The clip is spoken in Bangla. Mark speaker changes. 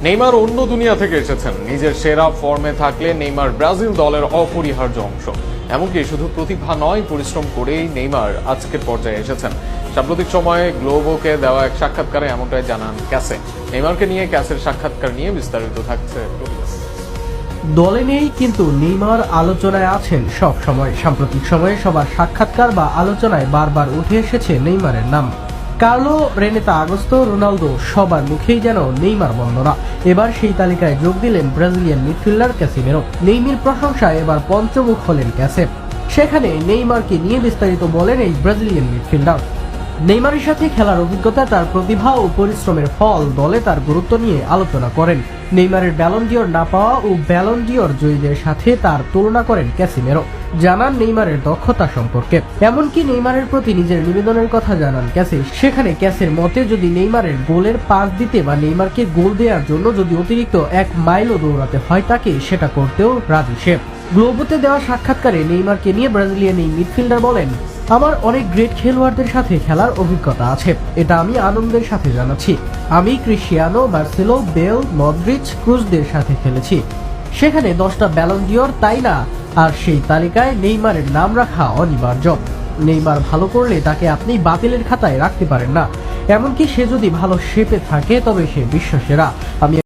Speaker 1: নেইমার অন্য দুনিয়া থেকে এসেছেন। নিজের সেরা ফর্মে থাকলে নেইমার ব্রাজিল দলের অপরিহার্য অংশ। এমনকি শুধু প্রতিভা নয়, পরিশ্রম করেই নেইমার আজকের পর্যায়ে এসেছেন। সাম্প্রতিক সময়ে গ্লোবোকে দেওয়া এক সাক্ষাৎকারে এমনটাই জানান ক্যাসে। নেইমারকে নিয়ে ক্যাসের সাক্ষাৎকার নিয়ে বিস্তারিত থাকছে।
Speaker 2: দলে নেই কিন্তু নেইমার আলোচনায় আছেন সব সময়। সাম্প্রতিক সময়ে সবার সাক্ষাৎকার বা আলোচনায় বারবার উঠে এসেছে নেইমারের নাম। কার্লো, রেনেতা আগস্তো, রোনালদো সবার মুখেই যেন নেইমার বন্দনা। এবার সেই তালিকায় যোগ দিলেন ব্রাজিলিয়ান মিডফিল্ডার ক্যাসিমেরো। নেইমির প্রশংসায় এবার পঞ্চমুখ হলেন ক্যাসে। সেখানে নেইমারকে নিয়ে বিস্তারিত বলেন এই ব্রাজিলিয়ান মিডফিল্ডার। নেইমারের সাথে খেলার অভিজ্ঞতা, তার প্রতিভা ও পরিশ্রমের ফল, দলে তার গুরুত্ব নিয়ে আলোচনা করেন। নেইমারের ব্যালন ডিওর না পাওয়া ও ব্যালন ডিওর জয়ীদের সাথে তার তুলনা করেন ক্যাসিমেরো। জানান নেইমারের দক্ষতা সম্পর্কে, এমনকি নেইমারের প্রতি নিজের নিবেদনের কথা জানান ক্যাসে। সেখানে ক্যাসের মতে যদি নেইমারের গোলের পাস দিতে বা নেইমারকে গোল দেওয়ার জন্য যদি অতিরিক্ত 1 মাইলও দৌড়াতে হয় তাকে, সেটা করতেও রাজি সে। গ্লোবোতে দেওয়া সাক্ষাৎকারে নেইমারকে নিয়ে ব্রাজিলিয়ান এই মিডফিল্ডার বলেন, আমার অনেক গ্রেট খেলোয়াড়দের সাথে খেলার অভিজ্ঞতা আছে, এটা আমি আনন্দের সাথে জানাচ্ছি। আমি ক্রিস্টিয়ানো, মার্সেলো, বেল, মদ্রিচ, ক্রুজদের সাথে খেলেছি। সেখানে 10টা ব্যালন ডিওর, তাই না? আর সেই তালিকায় নেইমারের নাম রাখা অনিবার্য। নেইমার ভালো করলে তাকে আপনি বাতিলের খাতায় রাখতে পারেন না। এমনকি সে যদি ভালো শেপে থাকে তবে সে বিশ্বসেরা। আমি